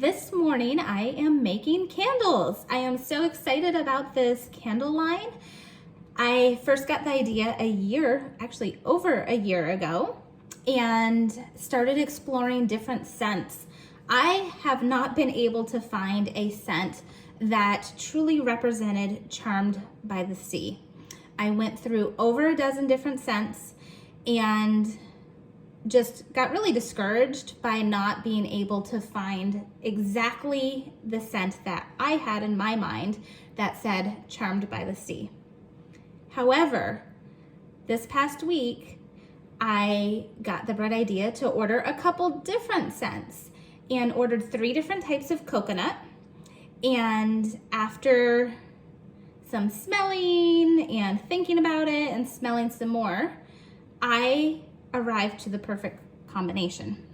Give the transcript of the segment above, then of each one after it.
This morning I am making candles. I am so excited about this candle line. I first got the idea over a year ago, and started exploring different scents. I have not been able to find a scent that truly represented Charmed by the Sea. I went through over a dozen different scents and just got really discouraged by not being able to find exactly the scent that I had in my mind that said Charmed by the Sea. However, this past week, I got the bright idea to order a couple different scents and ordered 3 different types of coconut. And after some smelling and thinking about it and smelling some more, I arrived to the perfect combination.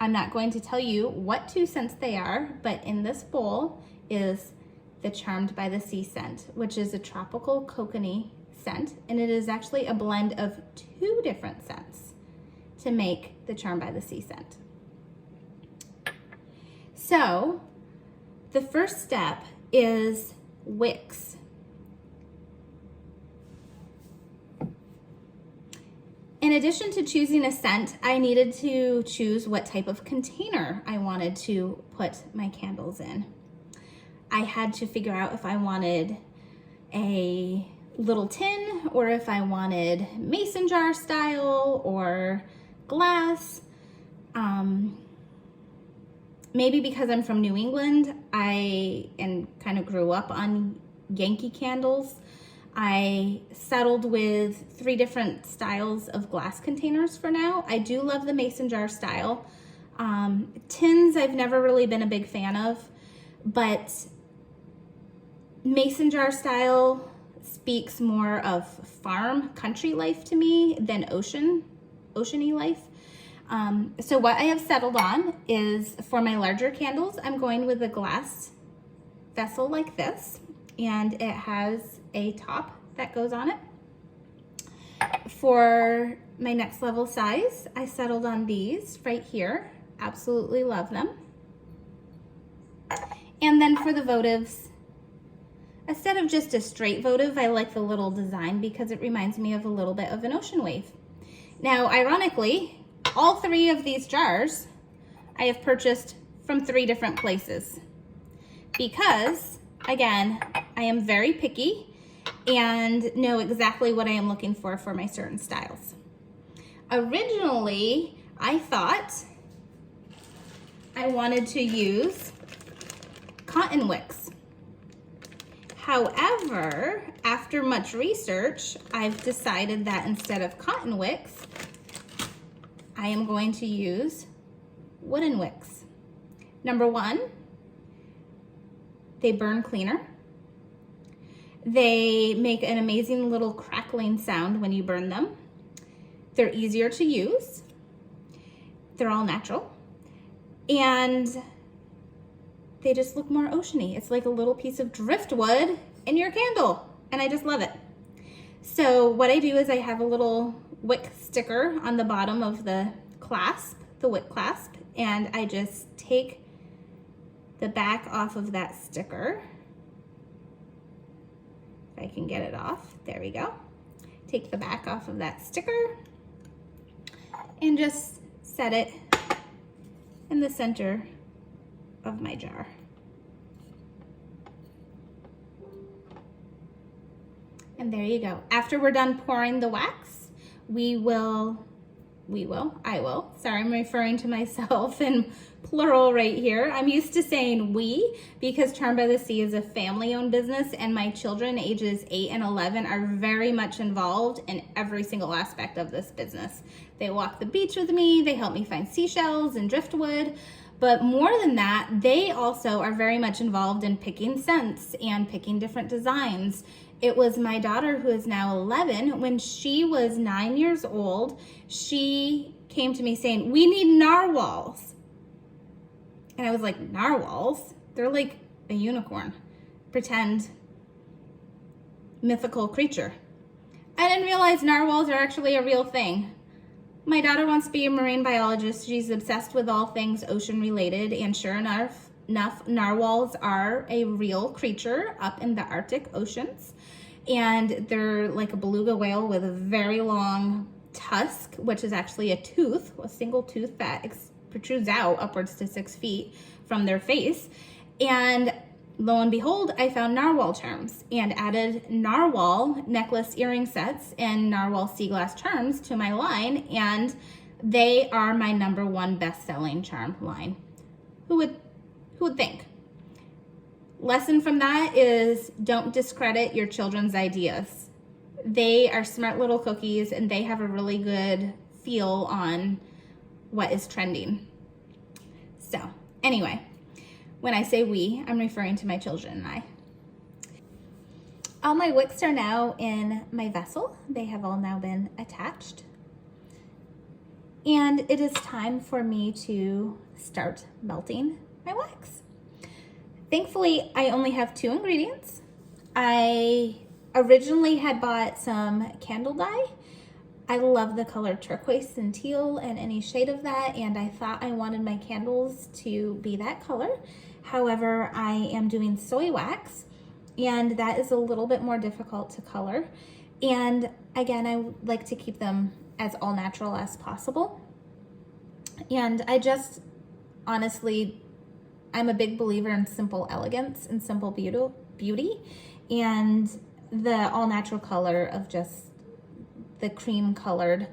I'm not going to tell you what 2 scents they are, but in this bowl is the Charmed by the Sea scent, which is a tropical coconut scent, and it is actually a blend of 2 different scents to make the Charmed by the Sea scent. So the first step is wicks. In addition to choosing a scent, I needed to choose what type of container I wanted to put my candles in. I had to figure out if I wanted a little tin or if I wanted mason jar style or glass. Maybe because I'm from New England, and kind of grew up on Yankee candles, I settled with 3 different styles of glass containers for now. I do love the mason jar style. Tins I've never really been a big fan of, but mason jar style speaks more of farm, country life to me than oceany life. So what I have settled on is, for my larger candles, I'm going with a glass vessel like this, and it has a top that goes on it. For my next level size, I settled on these right here. Absolutely love them. And then for the votives, instead of just a straight votive, I like the little design because it reminds me of a little bit of an ocean wave. Now, ironically, all 3 of these jars I have purchased from 3 different places because, again, I am very picky and know exactly what I am looking for my certain styles. Originally, I thought I wanted to use cotton wicks. However, after much research, I've decided that instead of cotton wicks, I am going to use wooden wicks. Number 1, they burn cleaner. They make an amazing little crackling sound when you burn them. They're easier to use. They're all natural. And they just look more oceany. It's like a little piece of driftwood in your candle, and I just love it. So what I do is I have a little wick sticker on the bottom of the clasp, the wick clasp, and I just take the back off of that sticker. If I can get it off, there we go. Take the back off of that sticker and just set it in the center of my jar. And there you go. After we're done pouring the wax, I will. Sorry, I'm referring to myself in plural right here. I'm used to saying we because Charmed by the Sea is a family-owned business, and my children ages 8 and 11 are very much involved in every single aspect of this business. They walk the beach with me, they help me find seashells and driftwood, but more than that, they also are very much involved in picking scents and picking different designs. It was my daughter, who is now 11, when she was 9 years old, she came to me saying, "We need narwhals." And I was like, narwhals? They're like a unicorn, pretend mythical creature. I didn't realize narwhals are actually a real thing. My daughter wants to be a marine biologist. She's obsessed with all things ocean related, and sure enough, narwhals are a real creature up in the Arctic oceans. And they're like a beluga whale with a very long tusk, which is actually a tooth, a single tooth that protrudes out upwards to 6 feet from their face. And lo and behold, I found narwhal charms and added narwhal necklace earring sets and narwhal sea glass charms to my line, and they are my #1 best-selling charm line. Who would think? Lesson from that is don't discredit your children's ideas. They are smart little cookies and they have a really good feel on what is trending. So anyway, when I say we, I'm referring to my children and I. All my wicks are now in my vessel. They have all now been attached. And it is time for me to start melting my wax. Thankfully, I only have 2 ingredients. I originally had bought some candle dye. I love the color turquoise and teal and any shade of that, and I thought I wanted my candles to be that color. However, I am doing soy wax, and that is a little bit more difficult to color. And again, I like to keep them as all natural as possible. And I just, honestly, I'm a big believer in simple elegance and simple beauty. And the all natural color of just the cream colored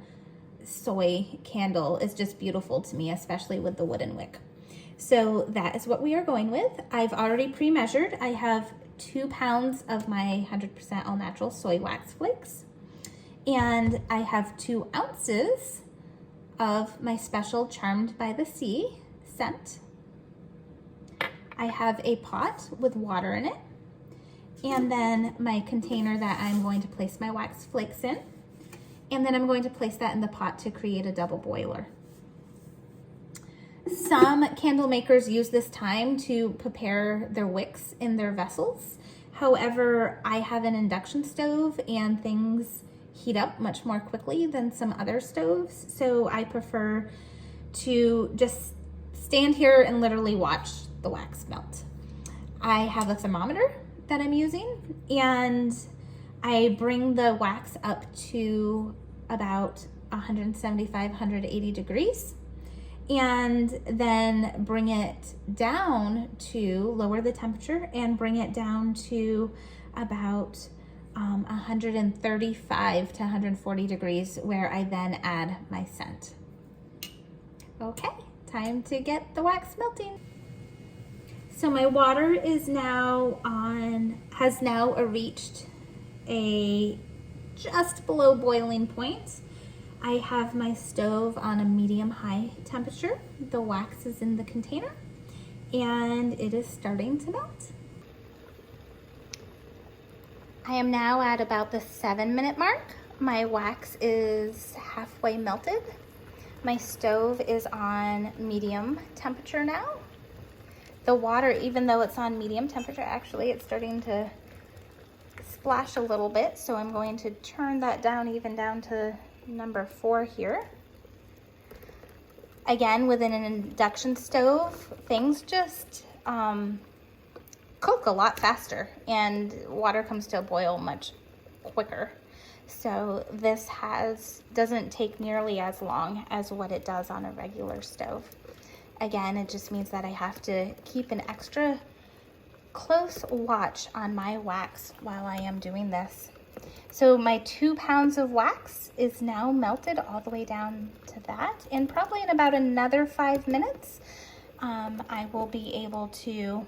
soy candle is just beautiful to me, especially with the wooden wick. So that is what we are going with. I've already pre-measured. I have 2 pounds of my 100% all natural soy wax flakes. And I have 2 ounces of my special Charmed by the Sea scent. I have a pot with water in it. And then my container that I'm going to place my wax flakes in. And then I'm going to place that in the pot to create a double boiler. Some candle makers use this time to prepare their wicks in their vessels. However, I have an induction stove and things heat up much more quickly than some other stoves. So I prefer to just stand here and literally watch the wax melt. I have a thermometer that I'm using, and I bring the wax up to about 175, 180 degrees, and then bring it down to lower the temperature and bring it down to about 135 to 140 degrees, where I then add my scent. Okay, time to get the wax melting. So my water is now has now reached a just below boiling point. I have my stove on a medium-high temperature. The wax is in the container and it is starting to melt. I am now at about the 7-minute mark. My wax is halfway melted. My stove is on medium temperature now. The water, even though it's on medium temperature, actually it's starting to splash a little bit, so I'm going to turn that down even down to number 4 here. Again, within an induction stove, things just cook a lot faster and water comes to a boil much quicker. So this doesn't take nearly as long as what it does on a regular stove. Again, it just means that I have to keep an extra close watch on my wax while I am doing this. So my 2 pounds of wax is now melted all the way down to that, and probably in about another 5 minutes, I will be able to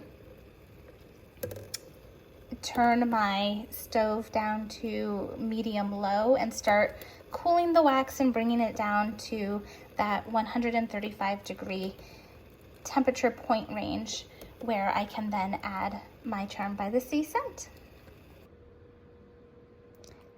turn my stove down to medium low and start cooling the wax and bringing it down to that 135 degree temperature point range, where I can then add my Charmed by the Sea scent.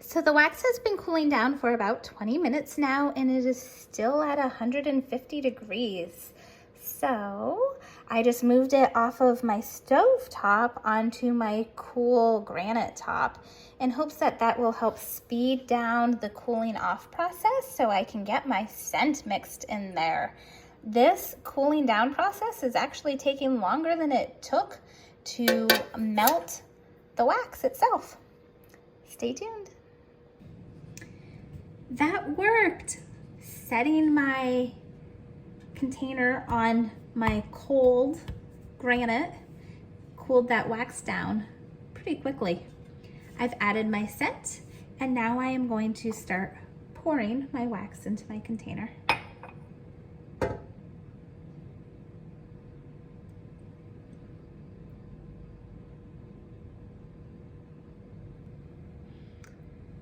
So the wax has been cooling down for about 20 minutes now, and it is still at 150 degrees. So I just moved it off of my stove top onto my cool granite top in hopes that that will help speed down the cooling off process so I can get my scent mixed in there This cooling down process is actually taking longer than it took to melt the wax itself. Stay tuned. That worked. Setting my container on my cold granite cooled that wax down pretty quickly. I've added my scent, and now I am going to start pouring my wax into my container.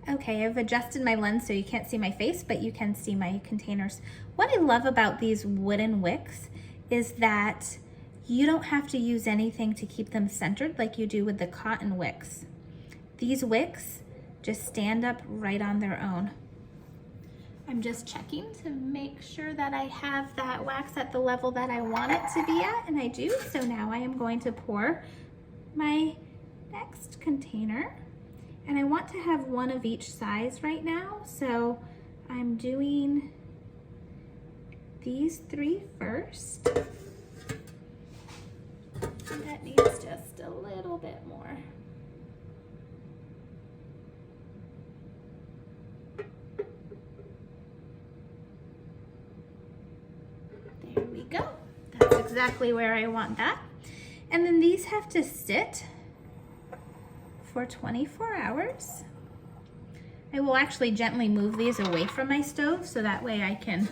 Okay, I've adjusted my lens so you can't see my face, but you can see my containers. What I love about these wooden wicks is that you don't have to use anything to keep them centered like you do with the cotton wicks. These wicks just stand up right on their own. I'm just checking to make sure that I have that wax at the level that I want it to be at, and I do. So now I am going to pour my next container, and I want to have one of each size right now. So I'm doing these 3 first. That needs just a little bit more. There we go. That's exactly where I want that. And then these have to sit for 24 hours. I will actually gently move these away from my stove so that way I can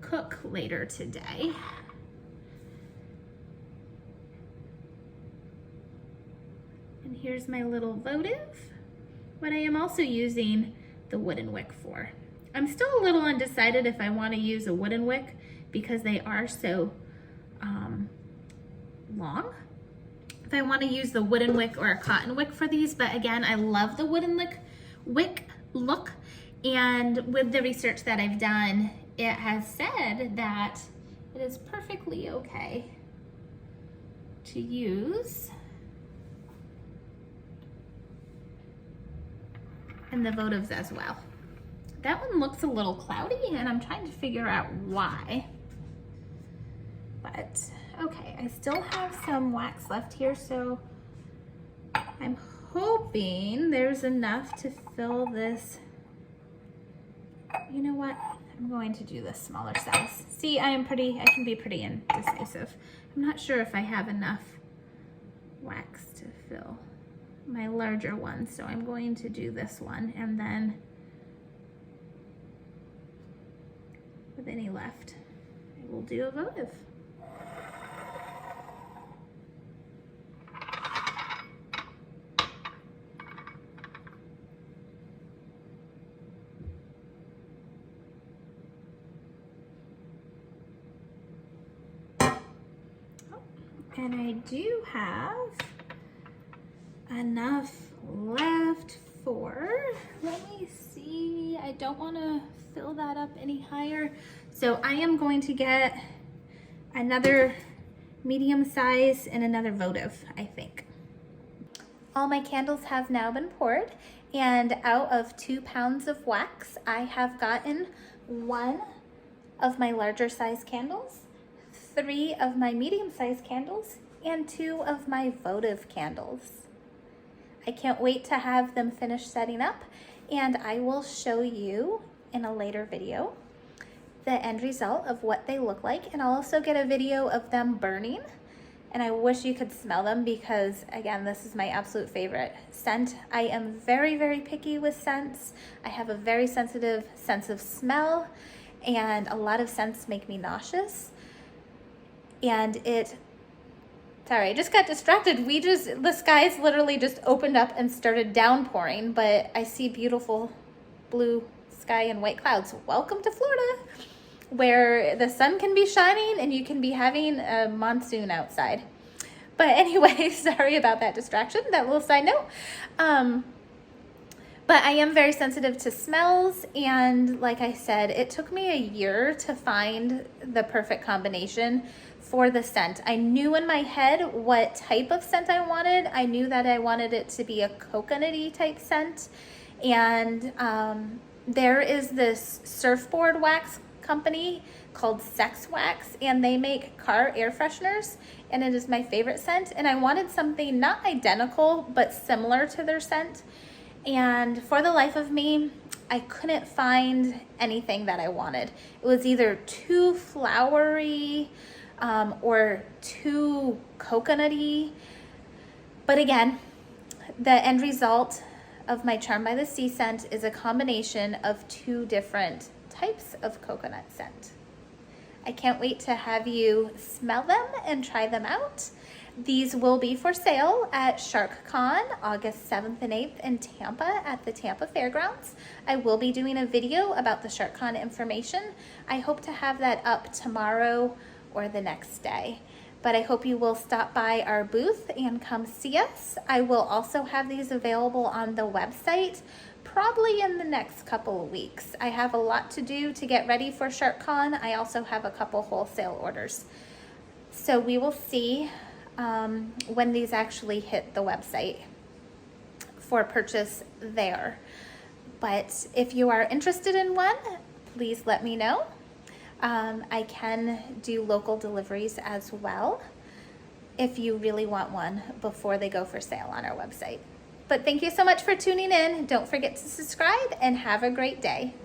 cook later today. And here's my little votive, what I am also using the wooden wick for. I'm still a little undecided if I want to use a wooden wick because they are so long. If I want to use the wooden wick or a cotton wick for these, but again, I love the wooden wick look, and with the research that I've done, it has said that it is perfectly okay to use and the votives as well. That one looks a little cloudy and I'm trying to figure out why. But okay, I still have some wax left here, so I'm hoping there's enough to fill this. You know what? I'm going to do this smaller size. See, I can be pretty indecisive. I'm not sure if I have enough wax to fill my larger one, so I'm going to do this one, and then with any left, I will do a votive. And I do have enough left for, let me see, I don't want to fill that up any higher. So I am going to get another medium size and another votive, I think. All my candles have now been poured, and out of 2 pounds of wax, I have gotten 1 of my larger size candles, 3 of my medium sized candles, and 2 of my votive candles. I can't wait to have them finish setting up, and I will show you in a later video the end result of what they look like, and I'll also get a video of them burning, and I wish you could smell them because, again, this is my absolute favorite scent. I am very, very picky with scents. I have a very sensitive sense of smell, and a lot of scents make me nauseous. And sorry, I just got distracted. The skies literally just opened up and started downpouring, but I see beautiful blue sky and white clouds. Welcome to Florida, where the sun can be shining and you can be having a monsoon outside. But anyway, sorry about that distraction, that little side note. But I am very sensitive to smells, and like I said, it took me a year to find the perfect combination for the scent. I knew in my head what type of scent I wanted. I knew that I wanted it to be a coconutty type scent, and there is this surfboard wax company called Sex Wax, and they make car air fresheners, and it is my favorite scent. And I wanted something not identical, but similar to their scent. And for the life of me, I couldn't find anything that I wanted. It was either too flowery or too coconutty. But again, the end result of my Charm by the Sea scent is a combination of two different types of coconut scent. I can't wait to have you smell them and try them out. These will be for sale at SharkCon August 7th and 8th in Tampa at the Tampa Fairgrounds. I will be doing a video about the SharkCon information. I hope to have that up tomorrow or the next day. But I hope you will stop by our booth and come see us. I will also have these available on the website probably in the next couple of weeks. I have a lot to do to get ready for SharkCon. I also have a couple wholesale orders. So we will see when these actually hit the website for purchase there. But if you are interested in one, please let me know. I can do local deliveries as well if you really want one before they go for sale on our website. But thank you so much for tuning in. Don't forget to subscribe and have a great day.